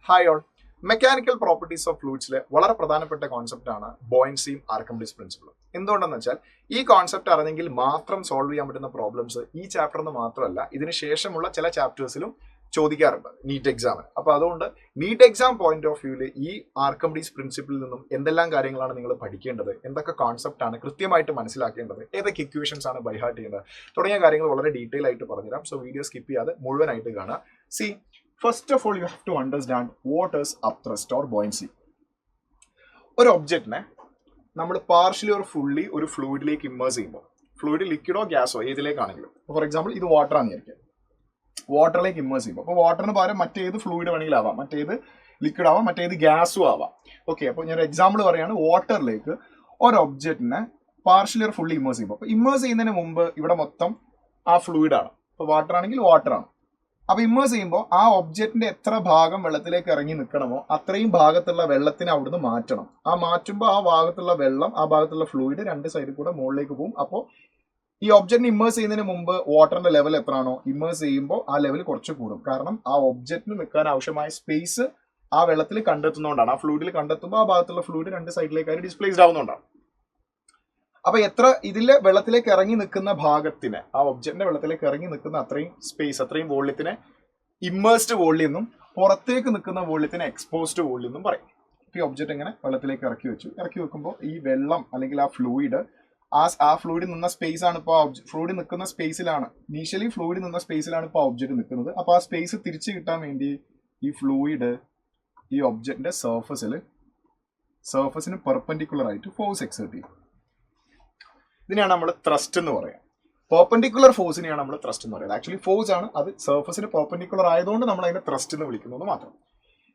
Hi all. Mechanical properties of ഫ്ലൂയിഡ്സിലെ വളരെ പ്രധാനപ്പെട്ട കോൺസെപ്റ്റാണ് ബോയൻസിയും ആർക്കിമിഡീസ് പ്രിൻസിപ്പിളും. എന്തുകൊണ്ടെന്ന് വെച്ചാൽ ഈ കോൺസെപ്റ്റ് അറിഞ്ഞെങ്കിൽ മാത്രം സോൾവ് ചെയ്യാൻ പറ്റുന്ന പ്രോബ്ലംസ് ഈ ചാപ്റ്ററിന് മാത്രമല്ല ഇതിന് ശേഷമുള്ള ചില ചാപ്റ്റേഴ്സിലും ചോദിക്കാറുണ്ട് നീറ്റ് എക്സാമിന്. അപ്പോൾ അതുകൊണ്ട് നീറ്റ് എക്സാം പോയിന്റ് ഓഫ് വ്യൂവിൽ ഈ ആർക്കിമിഡീസ് പ്രിൻസിപ്പിളിൽ നിന്നും എന്തെല്ലാം കാര്യങ്ങളാണ് നിങ്ങൾ പഠിക്കേണ്ടത്, എന്തൊക്കെ കോൺസെപ്റ്റ് ആണ് കൃത്യമായിട്ട് മനസ്സിലാക്കേണ്ടത്, ഏതൊക്കെ ഇക്വേഷൻസ് ആണ് ബൈഹാർട്ട് ചെയ്യേണ്ടത് തുടങ്ങിയ കാര്യങ്ങൾ വളരെ ഡീറ്റെയിൽ ആയിട്ട് പറഞ്ഞുതരാം. സോ വീഡിയോ സ്കിപ്പ് ചെയ്യാതെ മുഴുവനായിട്ട് കാണുക. C, first of all you have to understand what is upthrust or buoyancy. ഒരു ഒബ്ജക്റ്റിനെ നമ്മൾ പാർഷ്യലി ഓർ ഫുള്ളി ഒരു ഫ്ലൂയിഡിലേക്ക് ഇമ്മേഴ്സ് ചെയ്യുമ്പോൾ, ഫ്ലൂയിഡ് ലിക്വിഡോ ഗ്യാസോ ഏതിലേക്കാണെങ്കിലും, ഫോർ എക്സാമ്പിൾ ഇത് വാട്ടർ ആണെന്നിരിക്കും, വാട്ടറിലേക്ക് ഇമ്മേഴ്സ് ചെയ്യുമ്പോൾ, അപ്പോൾ വാട്ടറിന് പകരം മറ്റേത് ഫ്ലൂയിഡ് വേണമെങ്കിലും ആവാം, മറ്റേത് ലിക്വിഡ് ആവാം, മറ്റേത് ഗ്യാസും ആവാം. ഓക്കെ, അപ്പോൾ ഞാൻ എക്സാമ്പിൾ പറയുകയാണ്, വാട്ടറിലേക്ക് ഒരു ഒബ്ജക്റ്റിനെ പാർഷ്യലി ഓർ ഫുള്ളി ഇമ്മേഴ്സ് ചെയ്യുമ്പോൾ, അപ്പോൾ ഇമ്മേഴ്സ് ചെയ്യുന്നതിന് മുമ്പ് ഇവിടെ മൊത്തം ആ ഫ്ലൂയിഡാണ്. ഇപ്പോൾ വാട്ടർ ആണെങ്കിൽ വാട്ടറാണ്. അപ്പൊ ഇമ്മേഴ്സ് ചെയ്യുമ്പോൾ ആ ഒബ്ജക്റ്റിന്റെ എത്ര ഭാഗം വെള്ളത്തിലേക്ക് ഇറങ്ങി നിൽക്കണമോ അത്രയും ഭാഗത്തുള്ള വെള്ളത്തിനെ അവിടുന്ന് മാറ്റണം. ആ മാറ്റുമ്പോൾ ആ ഭാഗത്തുള്ള വെള്ളം, ആ ഭാഗത്തുള്ള ഫ്ലൂയിഡ് രണ്ട് സൈഡിൽ കൂടെ മുകളിലേക്ക് പോകും. അപ്പോൾ ഈ ഒബ്ജക്റ്റിന് ഇമ്മേഴ്സ് ചെയ്യുന്നതിന് മുമ്പ് വാട്ടറിന്റെ ലെവൽ എത്രയാണോ, ഇമ്മേഴ്സ് ചെയ്യുമ്പോൾ ആ ലെവൽ കുറച്ച് കൂടും. കാരണം ആ ഒബ്ജക്റ്റിന് നിൽക്കാൻ ആവശ്യമായ സ്പേസ് ആ വെള്ളത്തിൽ കണ്ടെത്തുന്നതുകൊണ്ടാണ്. ആ ഫ്ലൂയിഡിൽ കണ്ടെത്തുമ്പോൾ ആ ഭാഗത്തുള്ള ഫ്ലൂയിഡ് രണ്ട് സൈഡിലേക്കായി ഡിസ്പ്ലേസ്ഡ് ആവുന്നതുകൊണ്ടാണ്. അപ്പൊ എത്ര ഇതിലെ വെള്ളത്തിലേക്ക് ഇറങ്ങി നിൽക്കുന്ന ഭാഗത്തിന്, ആ ഒബ്ജക്റ്റിന്റെ വെള്ളത്തിലേക്ക് ഇറങ്ങി നിൽക്കുന്ന അത്രയും സ്പേസ്, അത്രയും വോള്യത്തിനെ ഇമ്മേഴ്സ്ഡ് വോള്യം എന്നും പുറത്തേക്ക് നിൽക്കുന്ന വോള്യത്തിന് എക്സ്പോസ്ഡ് വോള്യം എന്നും പറയും. ഈ ഒബ്ജക്റ്റ് ഇങ്ങനെ വെള്ളത്തിലേക്ക് ഇറക്കി വെച്ചു. ഇറക്കി വെക്കുമ്പോൾ ഈ വെള്ളം അല്ലെങ്കിൽ ആ ഫ്ലൂയിഡ്, ആ ഫ്ലൂയിഡ് നിന്ന സ്പേസ് ആണ് ഇപ്പോൾ ഫ്ലൂയിഡ് നിൽക്കുന്ന സ്പേസിലാണ്, ഇനീഷ്യലി ഫ്ലൂയിഡ് നിന്ന സ്പേസിലാണ് ഇപ്പോൾ ഒബ്ജക്റ്റ് നിൽക്കുന്നത്. അപ്പൊ ആ സ്പേസ് തിരിച്ചു കിട്ടാൻ വേണ്ടി ഈ ഫ്ലൂയിഡ് ഈ ഒബ്ജക്റ്റിന്റെ സർഫസിന് പെർപെൻഡിക്കുലർ ആയിട്ട് ഫോഴ്സ് എക്സേർട്ട് ചെയ്യും. ഇതിനെയാണ് നമ്മൾ ത്രസ്റ്റ് എന്ന് പറയുക. പെർപെൻഡിക്കുലർ ഫോഴ്സിനെയാണ് നമ്മൾ ത്രസ്റ്റ് എന്ന് പറയുന്നത്. ആക്ച്വലി ഫോഴ്സ് ആണ്, അത് സർഫസിന് പെർപെൻഡിക്കുലർ ആയതുകൊണ്ട് നമ്മൾ അതിനെ ത്രസ്റ്റ് എന്ന് വിളിക്കുന്നത് മാത്രം.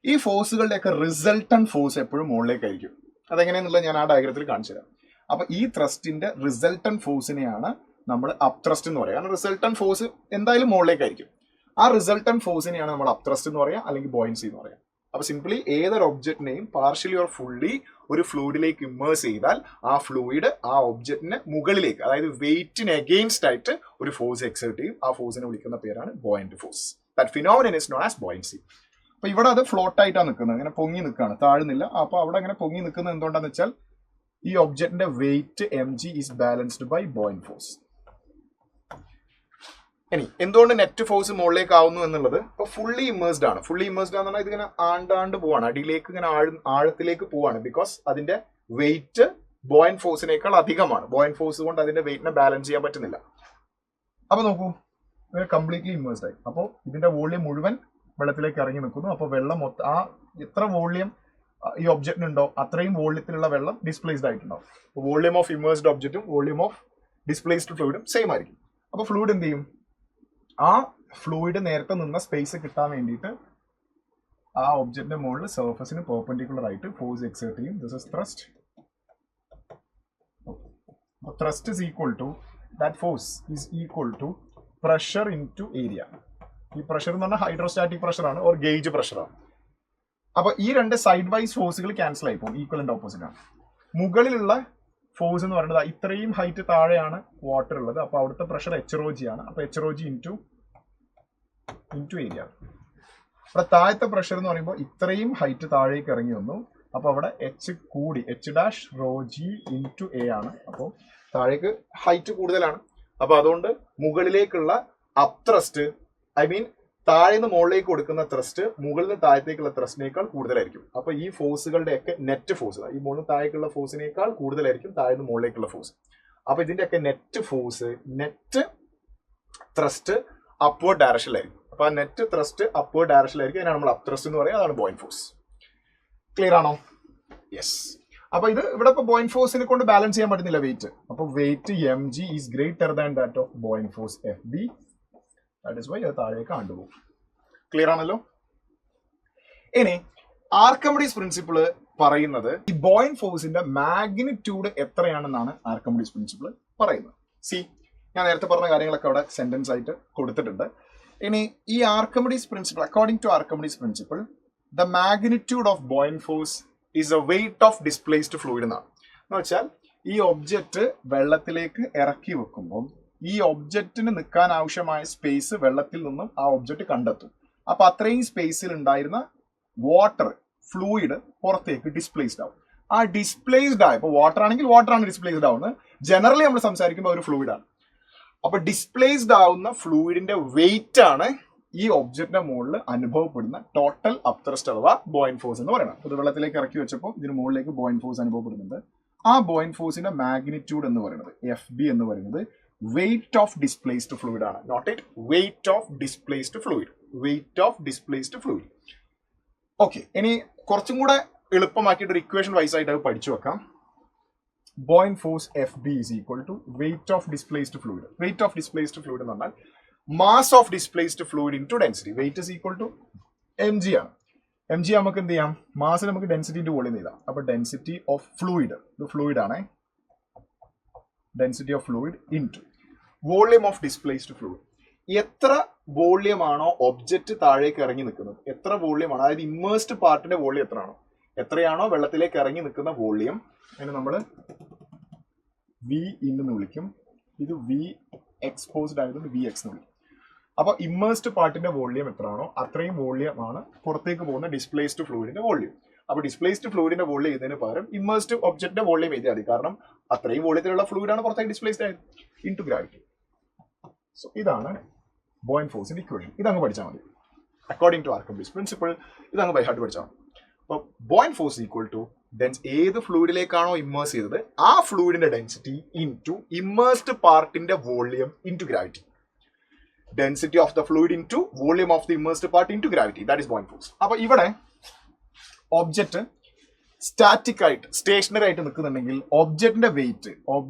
ഈ ഫോഴ്സുകളുടെയൊക്കെ റിസൾട്ടന്റ് ഫോഴ്സ് എപ്പോഴും മുകളിലേക്കായിരിക്കും. അതെങ്ങനെയാണെന്നുള്ളത് ഞാൻ ആ ഡയഗ്രത്തിൽ കാണിച്ചു തരാം. അപ്പൊ ഈ ത്രസ്റ്റിന്റെ റിസൾട്ടന്റ് ഫോഴ്സിനെയാണ് നമ്മൾ അപ്ത്രസ്റ്റ് എന്ന് പറയുക. കാരണം റിസൾട്ടന്റ് ഫോഴ്സ് എന്തായാലും മുകളിലേക്കായിരിക്കും. ആ റിസൾട്ടന്റ് ഫോഴ്സിനെയാണ് നമ്മൾ അപ്ത്രസ്റ്റ് എന്ന് പറയുക, അല്ലെങ്കിൽ ബോയൻസി എന്ന് പറയുക. അപ്പൊ സിംപ്ലി ഏതൊരു ഒബ്ജക്റ്റിനെയും പാർഷ്യലി ഓർ ഫുള്ളി ഒരു ഫ്ലൂയിഡിലേക്ക് ഇമ്മേഴ്സ് ചെയ്താൽ ആ ഫ്ലൂയിഡ് ആ ഒബ്ജക്റ്റിന് മുകളിലേക്ക്, അതായത് വെയിറ്റിന് അഗെയിൻസ്റ്റ് ആയിട്ട് ഒരു ഫോഴ്സ് എക്സേർട്ട് ചെയ്യും. ആ ഫോഴ്സിനെ വിളിക്കുന്ന പേരാണ് buoyant force. That phenomenon is known as buoyancy. അപ്പൊ ഇവിടെ അത് ഫ്ലോട്ട് ആയിട്ടാണ് നിൽക്കുന്നത്, ഇങ്ങനെ പൊങ്ങി നിൽക്കുകയാണ്, താഴുന്നില്ല. അപ്പൊ അവിടെ ഇങ്ങനെ പൊങ്ങി നിൽക്കുന്നത് എന്തുകൊണ്ടാന്ന് വെച്ചാൽ ഈ ഒബ്ജക്റ്റിന്റെ weight mg is balanced by buoyant force. ഇനി എന്തുകൊണ്ട് നെറ്റ് ഫോഴ്സ് മുകളിലേക്ക് ആവുന്നു എന്നുള്ളത്, ഇപ്പൊ ഫുള്ളി ഇമ്മേഴ്സ്ഡ് ആണ്. ഫുള്ളി ഇമ്മേഴ്സ്ഡ് ആണെന്ന് പറഞ്ഞാൽ ഇതിങ്ങനെ ആണ്ടാണ്ട് പോവാണ്, അടിയിലേക്ക് ഇങ്ങനെ ആഴത്തിലേക്ക് പോവാണ്. ബിക്കോസ് അതിന്റെ വെയിറ്റ് ബോയന്റ് ഫോഴ്സിനേക്കാൾ അധികമാണ്. ബോയന്റ് ഫോഴ്സ് കൊണ്ട് അതിന്റെ വെയിറ്റിനെ ബാലൻസ് ചെയ്യാൻ പറ്റുന്നില്ല. അപ്പൊ നോക്കൂ, കംപ്ലീറ്റ്ലി ഇമ്മേഴ്സ്ഡ് ആയി. അപ്പോൾ ഇതിന്റെ വോള്യം മുഴുവൻ വെള്ളത്തിലേക്ക് ഇറങ്ങി നിൽക്കുന്നു. അപ്പോൾ വെള്ളം ആ എത്ര വോള്യം ഈ ഒബ്ജക്റ്റിനുണ്ടോ അത്രയും വോള്യത്തിലുള്ള വെള്ളം ഡിസ്പ്ലേസ്ഡ് ആയിട്ടുണ്ടാവും. വോള്യം ഓഫ് ഇമ്മേഴ്സ്ഡ് ഒബ്ജക്റ്റും വോള്യം ഓഫ് ഡിസ്പ്ലേസ്ഡ് ഫ്ലൂയിഡും സെയിം ആയിരിക്കും. അപ്പോൾ ഫ്ലൂയിഡ് എന്ത് ചെയ്യും, ആ ഫ്ലൂയിഡ് നേരത്തെ നിന്ന സ്പേസ് കിട്ടാൻ വേണ്ടിയിട്ട് ആ ഒബ്ജക്റ്റിന്റെ മുകളിൽ സർഫസിന് പെർപെൻഡിക്കുലർ ആയിട്ട് ഫോഴ്സ് എക്സേർട്ട് ചെയ്യും. This is thrust. Thrust is equal to, that force is equal to pressure into area. ഈ പ്രഷർ എന്ന് പറഞ്ഞാൽ ഹൈഡ്രോസ്റ്റാറ്റിക് പ്രഷറാണ്, ഓർ ഗേജ് പ്രഷറാണ്. അപ്പൊ ഈ രണ്ട് സൈഡ് വൈസ് ഫോഴ്സുകൾ ക്യാൻസൽ ആയി പോകും, ഈക്വൽ ആൻഡ് ഓപ്പോസിറ്റ് ആണ്. മുകളിലുള്ള ഫോഴ്സ് എന്ന് പറയുന്നത് ഇത്രയും ഹൈറ്റ് താഴെയാണ് വാട്ടർ ഉള്ളത്. അപ്പൊ അവിടുത്തെ പ്രഷർ HROG ആണ്. അപ്പൊ HROG ഇൻറ്റു ഏരിയ. അവിടെ താഴത്തെ പ്രഷർ എന്ന് പറയുമ്പോൾ ഇത്രയും ഹൈറ്റ് താഴേക്ക് ഇറങ്ങി വന്നു. അപ്പൊ അവിടെ H കൂടി, H'ρg ഇൻറ്റു A ആണ്. അപ്പോൾ താഴേക്ക് ഹൈറ്റ് കൂടുതലാണ്. അപ്പൊ അതുകൊണ്ട് മുകളിലേക്കുള്ള അപ്ത്രസ്റ്റ്, ഐ മീൻ താഴെ നിന്ന് മുകളിലേക്ക് കൊടുക്കുന്ന ത്രസ്റ്റ് മുകളിൽ നിന്ന് താഴത്തേക്കുള്ള ത്രസ്റ്റിനേക്കാൾ കൂടുതലായിരിക്കും. അപ്പൊ ഈ ഫോഴ്സുകളുടെയൊക്കെ നെറ്റ് ഫോഴ്സ്, ഈ മുകളിൽ താഴേക്കുള്ള ഫോഴ്സിനേക്കാൾ കൂടുതലായിരിക്കും താഴെ നിന്ന് മുകളിലേക്കുള്ള ഫോഴ്സ്. അപ്പൊ ഇതിന്റെയൊക്കെ net force, net thrust upward ഡയറക്ഷനിലായിരിക്കും. അപ്പൊ ആ നെറ്റ് ത്രസ്റ്റ് അപ്വേർഡ് ഡയറക്ഷനിലായിരിക്കും. അതിനാണ് നമ്മൾ അപ്ത്രസ്റ്റ് എന്ന് പറയുക. അതാണ് ബോയിന്റ് ഫോഴ്സ്. ക്ലിയർ ആണോ? യെസ്. അപ്പൊ ഇത് ഇവിടെ ഇപ്പൊ ബോയിന്റ് ഫോഴ്സിനെ കൊണ്ട് ബാലൻസ് ചെയ്യാൻ പറ്റുന്നില്ല വെയിറ്റ്. അപ്പൊ weight mg is greater than that of buoyant force FB. That is why അത് താഴേക്ക് ആണ്ടുപോകും. ക്ലിയർ ആണല്ലോ? ഇനി ആർക്കിമിഡീസ് പ്രിൻസിപ്പിള് പറയുന്നത് ഈ ബോയിന്റ് ഫോഴ്സിന്റെ മാഗ്നിറ്റ്യൂഡ് എത്രയാണെന്നാണ് ആർക്കിമിഡീസ് പ്രിൻസിപ്പിൾ പറയുന്നത്. സി, ഞാൻ നേരത്തെ പറഞ്ഞ കാര്യങ്ങളൊക്കെ അവിടെ സെന്റൻസ് ആയിട്ട് കൊടുത്തിട്ടുണ്ട്. ഇനി ഈ Archimedes principle, according to Archimedes principle, the magnitude of buoyant force is a weight of displaced fluid എന്നാണ്. എന്ന് വെച്ചാൽ ഈ ഒബ്ജക്റ്റ് വെള്ളത്തിലേക്ക് ഇറക്കി വെക്കുമ്പോൾ ഈ ഒബ്ജക്റ്റിന് നിൽക്കാൻ ആവശ്യമായ സ്പേസ് വെള്ളത്തിൽ നിന്നും ആ ഒബ്ജക്റ്റ് കണ്ടെത്തും. അപ്പൊ അത്രയും സ്പേസിൽ ഉണ്ടായിരുന്ന വാട്ടർ ഫ്ലൂയിഡ് പുറത്തേക്ക് ഡിസ്പ്ലേസ്ഡ് ആവും. ആ ഡിസ്പ്ലേസ്ഡ് ആയ ഇപ്പോൾ വാട്ടർ ആണെങ്കിൽ വാട്ടർ ആണ് ഡിസ്പ്ലേസ്ഡ് ആവുന്നത്. ജനറലി നമ്മൾ സംസാരിക്കുമ്പോൾ ഒരു ഫ്ലൂയിഡ് ആണ്. അപ്പൊ ഡിസ്പ്ലേസ്ഡ് ആവുന്ന ഫ്ലൂയിഡിന്റെ വെയിറ്റ് ആണ് ഈ ഒബ്ജക്റ്റിന്റെ മുകളിൽ അനുഭവപ്പെടുന്ന ടോട്ടൽ അപ്ത്രസ്റ്റ് അഥവാ ബോയിന്റ് ഫോഴ്സ് എന്ന് പറയുന്നത്. ഇത് വെള്ളത്തിലേക്ക് ഇറക്കി വെച്ചപ്പോൾ ഇതിന് മുകളിലേക്ക് ബോയിന്റ് ഫോഴ്സ് അനുഭവപ്പെടുന്നുണ്ട്. ആ ബോയിന്റ് ഫോഴ്സിന്റെ മാഗ്നിറ്റ്യൂഡ് എന്ന് പറയുന്നത് FB എന്ന് പറയുന്നത് വെയിറ്റ് ഓഫ് ഡിസ്പ്ലേസ്ഡ് ഫ്ലൂയിഡ് ആണ്. Note it, weight of displaced fluid, weight of displaced fluid. Okay, ഇനി കുറച്ചും കൂടെ എളുപ്പമാക്കിയിട്ട് ഒരു ഇക്വേഷൻ വൈസ് ആയിട്ട് അത് പഠിച്ചു വെക്കാം. Buoyant force FB is equal to weight of displaced fluid. Weight of displaced fluid എന്ന് പറഞ്ഞാൽ mass of displaced fluid into density. Weight is equal to mg ആണ്. mg നമുക്ക് എന്ത് ചെയ്യാം, മാസ് നമുക്ക് ഡെൻസിറ്റി ഇൻറ്റു വോളിയം എഴുതാം. അപ്പൊ ഡെൻസിറ്റി ഓഫ് ഫ്ലൂയിഡ്, ഇത് ഫ്ലൂയിഡ് ആണ്, density of fluid into volume of displaced fluid. എത്ര വോളിയം ആണോ ഒബ്ജക്റ്റ് താഴേക്ക് ഇറങ്ങി നിൽക്കുന്നത്, എത്ര വോളിയം ആണ്, അതായത് ഇമ്മേഴ്സ്ഡ് പാർട്ടിന്റെ വോളിയം എത്രയാണോ വെള്ളത്തിലേക്ക് ഇറങ്ങി നിൽക്കുന്ന വോളിയം, അതിന് നമ്മൾ വി എന്ന് വിളിക്കും. ഇത് വി എക്സ്പോസ്ഡ് ആയതുകൊണ്ട് Vx എന്ന് വിളിക്കും. അപ്പൊ ഇമ്മേഴ്സ്ഡ് പാർട്ടിന്റെ വോളിയം എത്രയാണോ അത്രയും വോളിയം ആണ് പുറത്തേക്ക് പോകുന്ന ഡിസ്പ്ലേസ്ഡ് ഫ്ലൂയിഡിന്റെ വോളിയം. അപ്പൊ ഡിസ്പ്ലേസ്ഡ് ഫ്ലൂയിഡിന്റെ വോളിയം ഇതിന് പകരം ഇമ്മേഴ്സ്ഡ് ഒബ്ജക്റ്റിന്റെ വോളിയം എഴുതിയാൽ മതി. കാരണം അത്രയും വോളിയത്തിലുള്ള ഫ്ലൂയിഡ് ആണ് പുറത്തേക്ക് ഡിസ്പ്ലേസ്ഡ് ആയത് ഇൻടു ഗ്രാവിറ്റി. സോ ഇതാണ് ബോയിന്റ് ഫോഴ്സിന്റെ ഇക്വേഷൻ. ഇതങ്ങ് പഠിച്ചാൽ മതി. അക്കോർഡിംഗ് ടു ആർക്കിമിഡീസ് പ്രിൻസിപ്പിൾ ഇതങ്ങ് ബൈ ഹാർട്ട് പഠിച്ചാൽ മതി. അപ്പൊ ബോയിന്റ് ഫോഴ്സ് ഈക്വൽ ടു ഏത് ഫ്ലൂയിഡിലേക്കാണോ ഇമ്മേഴ്സ് ചെയ്തത് ആ ഫ്ലൂയിഡിന്റെ ഡെൻസിറ്റി ഇൻടു ഇമ്മേഴ്സ്ഡ് പാർട്ടിന്റെ volume into gravity. Density of the fluid into volume of the immersed part into gravity, that is buoyant force. അപ്പൊ ഇവിടെ ഒബ്ജക്റ്റ് സ്റ്റാറ്റിക് ആയിട്ട് സ്റ്റേഷനറി ആയിട്ട് നിൽക്കുന്നുണ്ടെങ്കിൽ ഒബ്ജക്റ്റിന്റെ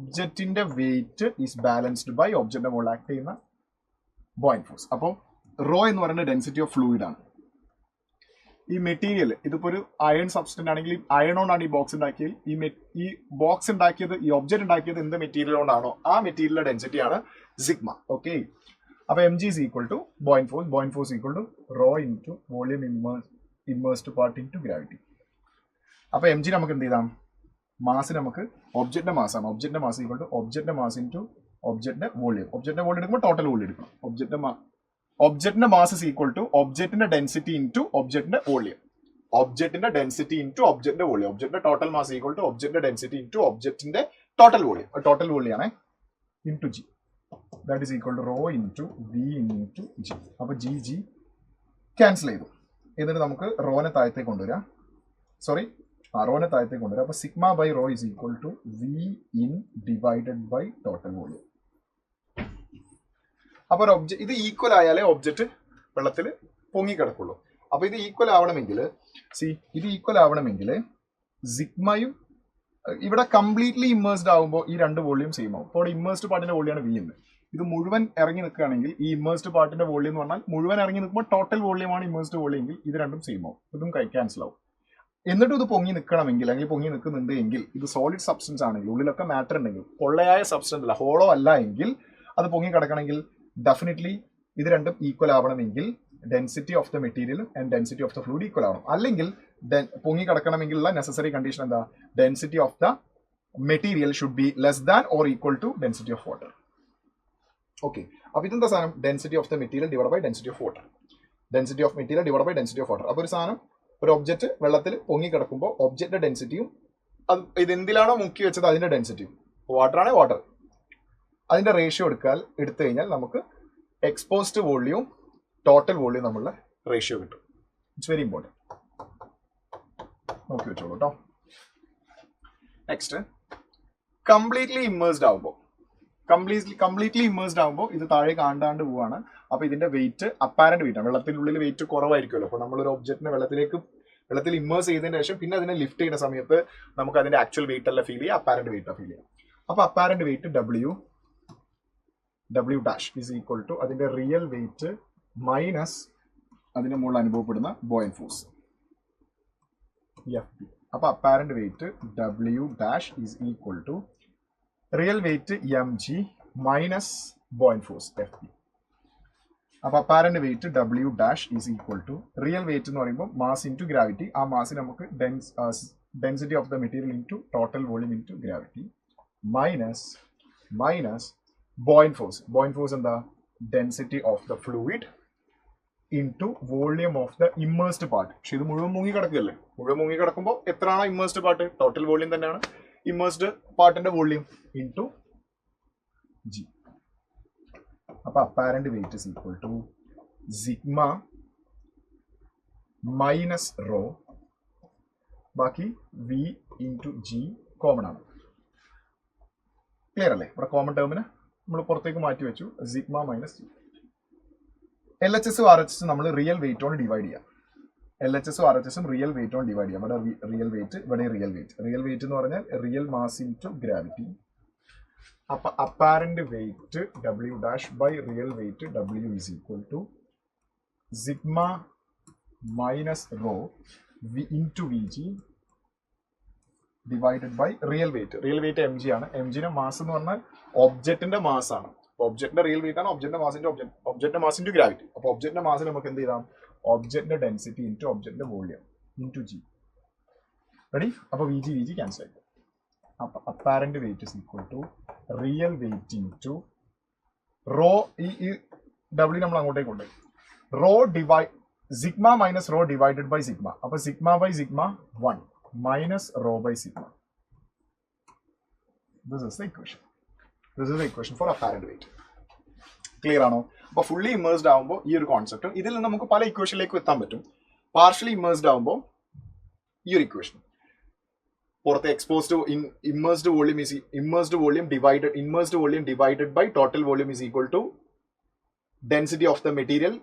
വെയിറ്റ് ഈസ് ബാലൻസ്ഡ് ബൈ ഒബ്ജക്റ്റിന്റെ മുകളിൽ ആക്ട് ചെയ്യുന്ന ബോയിന്റ് ഫോഴ്സ്. അപ്പോൾ റോ എന്ന് പറയുന്നത് ഡെൻസിറ്റി ഓഫ് ഫ്ലൂയിഡ് ആണ്. ഈ മെറ്റീരിയൽ ഇതിപ്പോ ഒരു അയൺ സബ്സ്റ്റന്റ് ആണെങ്കിൽ അയൺ കൊണ്ടാണ് ഈ ബോക്സ് ഉണ്ടാക്കിയത്. ഈ ബോക്സ് ഉണ്ടാക്കിയത്, ഈ ഒബ്ജക്റ്റ് ഉണ്ടാക്കിയത് എന്ത് മെറ്റീരിയൽ കൊണ്ടാണോ ആ മെറ്റീരിയലിന്റെ ഡെൻസിറ്റിയാണ് സിഗ്മ. ഓക്കെ, അപ്പൊ mg is equal to buoyant force equal to rho into volume immersed part into gravity. അപ്പൊ mg നമുക്ക് എന്ത് ചെയ്താം, മാസ് നമുക്ക് ഒബ്ജക്റ്റിന്റെ മാസാണ്. ഒബ്ജക്റ്റിന്റെ മാസ് ഈക്വൽ ടു ഒബ്ജക്റ്റിന്റെ മാസ് ഇൻറ്റു ഒബ്ജക്റ്റിന്റെ വോളിയം. ഒബ്ജക്റ്റിന്റെ വോളിയം എടുക്കുമ്പോൾ ടോട്ടൽ വോളിയം എടുക്കണം. ഒബ്ജക്റ്റിന്റെ മാസ് ഇസ് ഈക്വൽ ടു ഒബ്ജക്റ്റിന്റെ ഡെൻസിറ്റി ഇൻറ്റു ഒബ്ജക്റ്റിന്റെ വോളിയം. ഒബ്ജക്റ്റിന്റെ ഡെൻസിറ്റി ഇൻറ്റു ഒബ്ജക്റ്റിന്റെ വോളിയം. ഒബ്ജക്റ്റിന്റെ ടോട്ടൽ മാസ് ഈക്വൽ ടു ഒബ്ജക്റ്റിന്റെ ഡെൻസിറ്റി ഇൻറ്റു ഒബ്ജക്റ്റിന്റെ ടോട്ടൽ വോളിയം. ടോട്ടൽ വോളിയം ആണ് into g. That is equal to rho into V into G. അപ്പൊ g cancel ചെയ്തു. എന്നിട്ട് നമുക്ക് റോനെ താഴത്തേക്ക് കൊണ്ടുവരാം. റോനെ താഴത്തേക്ക് കൊണ്ടുവരാം. അപ്പൊ sigma by rho is equal to V in divided by total volume. അപ്പൊ ഒരു ഒബ്ജക്റ്റ് ഇത് ഈക്വൽ ആയാലേ ഒബ്ജക്റ്റ് വെള്ളത്തിൽ പൊങ്ങിക്കിടക്കുള്ളൂ. അപ്പൊ ഇത് ഈക്വൽ ആവണമെങ്കിൽ സിഗ്മയും ഇവിടെ കംപ്ലീറ്റ്ലി ഇമ്മേഴ്സ്ഡ് ആകുമ്പോൾ ഈ രണ്ട് വോളിയം സെയിം ആവും. അപ്പോൾ ഇമ്മേഴ്സ്ഡ് പാർട്ടിന്റെ വോളിയാണ് വി എന്ന്. ഇത് മുഴുവൻ ഇറങ്ങി നിൽക്കുകയാണെങ്കിൽ ഈ ഇമ്മേഴ്സ്ഡ് പാർട്ടിന്റെ വോളിയം എന്ന് പറഞ്ഞാൽ മുഴുവൻ ഇറങ്ങി നിൽക്കുമ്പോൾ ടോട്ടൽ വോളിയമാണ് ഇമ്മേഴ്സ്ഡ് വോളിയം എങ്കിൽ ഇത് രണ്ടും സെയിം ആവും. ഇതും ക്യാൻസൽ ആവും. എന്നിട്ടും ഇത് പൊങ്ങി നിൽക്കണമെങ്കിൽ അല്ലെങ്കിൽ പൊങ്ങി നിൽക്കുന്നുണ്ട് എങ്കിൽ ഇത് സോളിഡ് സബ്സ്റ്റൻസ് ആണെങ്കിൽ ഉള്ളിലൊക്കെ മാറ്റർ ഉണ്ടെങ്കിൽ പൊള്ളയായ സബ്സ്റ്റൻസ് അല്ല ഹോളോ അല്ല എങ്കിൽ അത് പൊങ്ങി കിടക്കണമെങ്കിൽ ഡെഫിനറ്റ്ലി ഇത് രണ്ടും ഈക്വൽ ആവണമെങ്കിൽ density of the material and density of the fluid equal ആവണം. അല്ലെങ്കിൽ പൊങ്ങി കിടക്കണമെങ്കിലുള്ള നെസസറി കണ്ടീഷൻ എന്താ, density of the material should be less than or equal to density of water. Okay, അപ്പൊ ഇതെന്താ സാധനം, density of the material divide by density of water. Density of material divide by density of water. അപ്പൊ ഒരു സാധനം, ഒരു object വെള്ളത്തിൽ പൊങ്ങി കിടക്കുമ്പോൾ ഒബ്ജക്റ്റിന്റെ ഡെൻസിറ്റിയും അത് ഇതെന്തിലാണോ മുക്കി വെച്ചത് അതിന്റെ ഡെൻസിറ്റിയും, വാട്ടർ ആണെങ്കിൽ വാട്ടർ, അതിന്റെ റേഷ്യോ എടുത്തു കഴിഞ്ഞാൽ നമുക്ക് എക്സ്പോസ്ഡ് വോള്യവും ടോട്ടൽ വോള്യവും തമ്മിലുള്ള റേഷ്യോ കിട്ടും. ഇറ്റ്സ് വെരി ഇമ്പോർട്ടൻറ്റ്, നോക്കി വെച്ചോളൂ കേട്ടോ. നെക്സ്റ്റ്, കംപ്ലീറ്റ്ലി ഇമ്മേഴ്സ്ഡ് ആകുമ്പോൾ ഇത് താഴെ കാണ്ടാണ്ട് പോവാണ്. അപ്പൊ ഇതിന്റെ വെയിറ്റ് അപ്പാരന്റ് വെയിറ്റ് ആണ്. വെള്ളത്തിനുള്ളിൽ വെയിറ്റ് കുറവായിരിക്കുമല്ലോ. അപ്പൊ നമ്മളൊരു ഒബ്ജക്റ്റിനെ വെള്ളത്തിൽ ഇമ്മേഴ്സ് ചെയ്തതിന് ശേഷം പിന്നെ അതിനെ ലിഫ്റ്റ് ചെയ്യുന്ന സമയത്ത് നമുക്ക് അതിന്റെ ആക്ച്വൽ വെയിറ്റ് അല്ല ഫീൽ ചെയ്യുക, അപ്പാരന്റ് വെയിറ്റ് ഫീൽ ചെയ്യാം. അപ്പൊ apparent weight W dash is equal to അതിന്റെ റിയൽ വെയിറ്റ് മൈനസ് അതിന്റെ മുകളിൽ അനുഭവപ്പെടുന്ന ബോയിന്റ് ഫോഴ്സ് FB. അപ്പൊ apparent weight W dash is equal to real weight mg minus buoyant force FB. അപ്പൊ apparent weight W dash is equal to real weight എന്ന് പറയുമ്പോൾ mass into gravity. ആ mass നമുക്ക് density of the material into total volume into gravity minus buoyant force. Buoyant force എന്താ, density of the fluid into volume of the immersed part. പക്ഷെ ഇത് മുഴുവൻ മുങ്ങി കിടക്കുകയല്ലേ. മുഴുവൻ മുങ്ങി കിടക്കുമ്പോൾ എത്രയാണോ ഇമ്മേഴ്സ്ഡ് പാർട്ട്, ടോട്ടൽ വോളിയം തന്നെയാണ് ഇമ്മേഴ്സ്ഡ് പാർട്ടിന്റെ വോളിയം ഇൻറ്റു ജി. അപ്പൊ apparent weight is equal to sigma minus rho, ബാക്കി വി ഇൻറ്റു ജി കോമൺ ആണ്. ക്ലിയർ അല്ലേ? ഇവിടെ കോമൺ ടേമിന് നമ്മൾ പുറത്തേക്ക് മാറ്റി വെച്ചു, sigma minus G. L H എസും ആർ എച്ച് എസും നമ്മൾ റിയൽ വെയിറ്റ് കൊണ്ട് ഡിവൈഡ് ചെയ്യാം. എൽ എച്ച് എസും ആർ എച്ച് എസും റിയൽ വെയിറ്റ് കൊണ്ട് ഡിവൈഡ് ചെയ്യാം. ഇവിടെ റിയൽ വെയിറ്റ്, ഇവിടെ റിയൽ വെയിറ്റ്. റിയൽ വെയിറ്റ് എന്ന് പറഞ്ഞാൽ റിയൽ മാസ് ഇൻറ്റു ഗ്രാവിറ്റി. അപ്പൊ apparent weight W dash by real weight W is equal to sigma minus rho V into V g divided by real weight. Real weight m g ആണ്. M ജിന്റെ mass എന്ന് പറഞ്ഞാൽ ഒബ്ജക്റ്റിന്റെ mass ആണ്. ഒബ്ജക്റ്റിന്റെ real wait ആണ് ഒബ്ജക്റ്റിന്റെ മാസിന്റെ ഒബ്ജക്റ്റിന്റെ മാസ് ഇൻറ്റു ഗ്രാവിറ്റി. അപ്പൊ ഒബ്ജക്റ്റിന്റെ മാസിന് നമുക്ക് എന്ത് ചെയ്താം? ഒബ്ജക്റ്റിന്റെ ഡെൻസിറ്റി ഇൻറ്റു ഒബ്ജക്റ്റിന്റെ വോളിയം ഇൻറ്റു ജി. റെഡി? അപ്പൊ വി ജി ക്യാൻസൽ ആയി. അപ്പൊ apparent weight is equal to real weight into rho, ഈ ഡബ്ല്യു നമ്മൾ അങ്ങോട്ടേക്ക് കൊണ്ടുപോയി, rho divide sigma minus rho divided by sigma. അപ്പൊ sigma by sigma 1 minus rho by sigma. This is the equation. This is the equation for apparent weight. Clear ആണോ? അപ്പൊ fully immersed ആകുമ്പോൾ ഈ ഒരു കോൺസെപ്റ്റ്, ഇതിൽ നിന്ന് നമുക്ക് പല ഇക്വേഷനിലേക്ക് എത്താൻ പറ്റും. പാർഷ്യലി ഇമേഴ്സ്ഡ് ആകുമ്പോൾ ഈ ഒരു ഇക്വേഷൻ, പുറത്തെ exposed immersed volume divided by total volume is equal to density of the material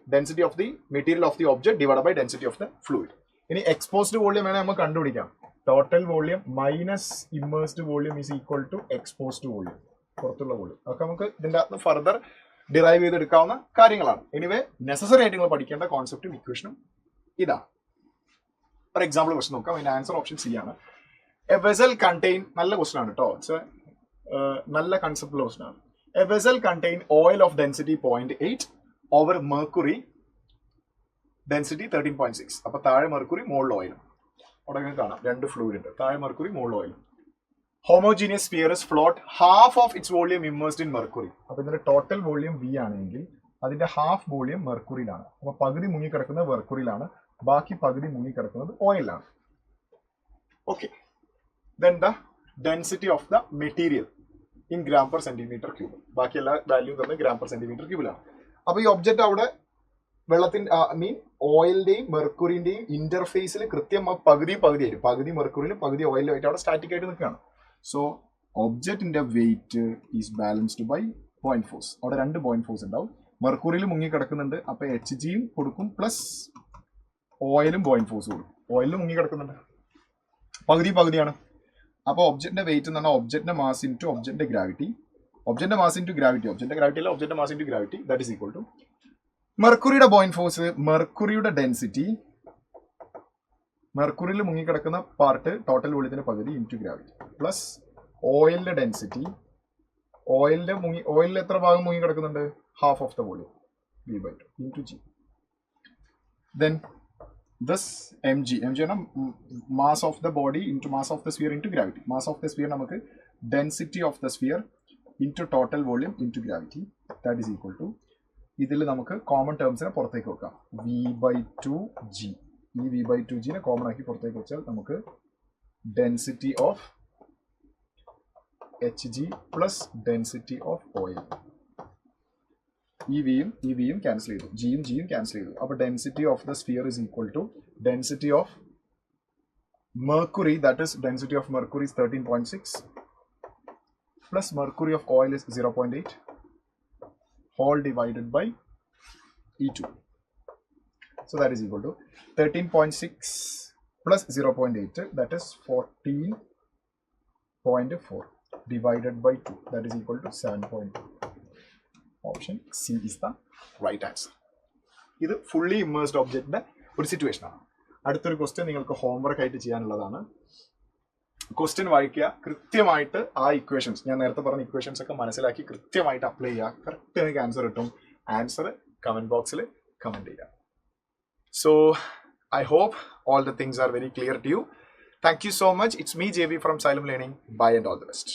of the object divided by density of the fluid. ഇനി എക്സ്പോസ്ഡ് വോളിയം വേണേൽ നമുക്ക് കണ്ടുപിടിക്കാം. Total volume minus immersed volume is equal to exposed volume, പുറത്തുള്ള volume. അതൊക്കെ നമുക്ക് ഇതിന്റെ അകത്ത് further derive ചെയ്തെടുക്കാവുന്ന കാര്യങ്ങളാണ്. എനിവേ നെസസറി ആയിട്ട് നിങ്ങൾ പഠിക്കേണ്ട കോൺസെപ്റ്റും ഇക്വേഷനും ഇതാണ്. ഫോർ എക്സാമ്പിൾ ക്വസ്റ്റൻ നോക്കാം. അതിന്റെ ആൻസർ ഓപ്ഷൻ സി ആണ്. എ വെസൽ കണ്ടെയ്ൻ, നല്ല ക്വസ്റ്റൻ ആണ് കേട്ടോ, നല്ല കൺസെപ്റ്റുള്ള ക്വസ്റ്റൻ ആണ്. A vessel contain oil of density 0.8 over mercury density 13.6. അപ്പൊ താഴെ മെർക്കുറി, മുകളിൽ ഓയിലും. അവിടെ കാണാം രണ്ട് ഫ്ലൂയിഡ് ഉണ്ട്, താഴെ മെർക്കുറി, മുകളിൽ ഓയിലും. Homogeneous sphere is float half of its volume immersed in mercury. അപ്പൊ ഇതിന്റെ ടോട്ടൽ വോളിയം വി ആണെങ്കിൽ അതിന്റെ ഹാഫ് വോളിയം മെർക്കുറിയിലാണ്. അപ്പൊ പകുതി മുങ്ങിക്കിടക്കുന്നത് മെർക്കുറിയിലാണ്, ബാക്കി പകുതി മുങ്ങിക്കിടക്കുന്നത് ഓയിലാണ്. Okay, then the density of the material in gram per centimetre cube. ബാക്കി എല്ലാ വാല്യൂ തന്നെ ഗ്രാം പെർ സെന്റിമീറ്റർ ക്യൂബിലാണ്. അപ്പൊ ഈ ഒബ്ജക്റ്റ് അവിടെ വെള്ളത്തിന്റെ ഓയിലിന്റെയും മെർക്കുറിന്റെയും ഇന്റർഫേസിൽ കൃത്യം പകുതി ആയിരിക്കും. പകുതി മെർക്കുറിയിലും പകുതി ഓയിലും ആയിട്ട് അവിടെ സ്റ്റാറ്റിക് ആയിട്ട് നിൽക്കുകയാണ്. സോ ഒബ്ജക്റ്റിന്റെ weight is balanced by point force. അവിടെ 2 പോയിന്റ് ഫോഴ്സ് ഉണ്ടാവും. മെർക്കുറിയിൽ മുങ്ങി കിടക്കുന്നുണ്ട്, അപ്പൊ എച്ച് ജിയും കൊടുക്കും, പ്ലസ് ഓയിലും പോയിന്റ് ഫോഴ്സ് കൊടുക്കും. ഓയിലും മുങ്ങി കിടക്കുന്നുണ്ട്, പകുതിയാണ്. അപ്പോൾ ഒബ്ജക്റ്റിന്റെ വെയിറ്റ് എന്ന് പറഞ്ഞാൽ ഒബ്ജക്റ്റിന്റെ മാസ് ഇൻറ്റു ഒബ്ജക്റ്റിന്റെ ഗ്രാവിറ്റി, ഒബ്ജക്റ്റിന്റെ മാസ് ഇൻറ്റു ഗ്രാവിറ്റി, ഒബ്ജക്റ്റിന്റെ ഗ്രാവിറ്റി അല്ല, ഒബ്ജക്റ്റിന്റെ mass into gravity, that is equal to മെർക്കുറിയുടെ പോയിന്റ് ഫോഴ്സ്, മെർക്കുറിയുടെ ഡെൻസിറ്റി, മെർക്കുറിയിൽ മുങ്ങിക്കിടക്കുന്ന പാർട്ട് ടോട്ടൽ വോളിയത്തിന്റെ പകുതി ഇൻറ്റു ഗ്രാവിറ്റി, പ്ലസ് ഓയിലിന്റെ ഡെൻസിറ്റി, ഓയിലിൽ എത്ര ഭാഗം മുങ്ങി കിടക്കുന്നുണ്ട്? Half of the volume, V/2 into G. Then this mg ആണ് mass of the body into mass of the sphere into gravity. Mass of the sphere നമുക്ക് density of the sphere into total volume into gravity, that is equal to, ഇതിൽ നമുക്ക് common ടേംസിനെ പുറത്തേക്ക് വെക്കാം, V/2g. ഈ V/2g നെ common ആക്കി പുറത്തേക്ക് വെച്ചാൽ നമുക്ക് density of hg plus density of oil, ഈ വിയും ക്യാൻസൽ ചെയ്തു, ജിയും ക്യാൻസൽ ചെയ്തു. അപ്പൊ density of the sphere is equal to density of mercury, that is density of mercury is 13.6 plus mercury of oil is 0.8 whole divided by E2. So that is equal to 13.6 plus 0.8, that is 14.4 divided by 2, that is equal to 7.2. Option C is the right answer. ഇത് fully immersed ഒബ്ജക്റ്റിന്റെ ഒരു situation ആണ്. അടുത്തൊരു question നിങ്ങൾക്ക് homework ആയിട്ട് ചെയ്യാനുള്ളതാണ്. Question വായിക്കുക, കൃത്യമായിട്ട് ആ ഇക്വേഷൻസ്, ഞാൻ നേരത്തെ പറഞ്ഞ ഇക്വേഷൻസ് ഒക്കെ മനസ്സിലാക്കി കൃത്യമായിട്ട് അപ്ലൈ ചെയ്യുക. കറക്റ്റ് നിങ്ങൾക്ക് ആൻസർ കിട്ടും. ആൻസർ കമന്റ് ബോക്സിൽ കമന്റ് ചെയ്യുക. So I hope all the things are very clear to you. Thank you so much. It's me, JV from Xylem Learning. Bye and all the best.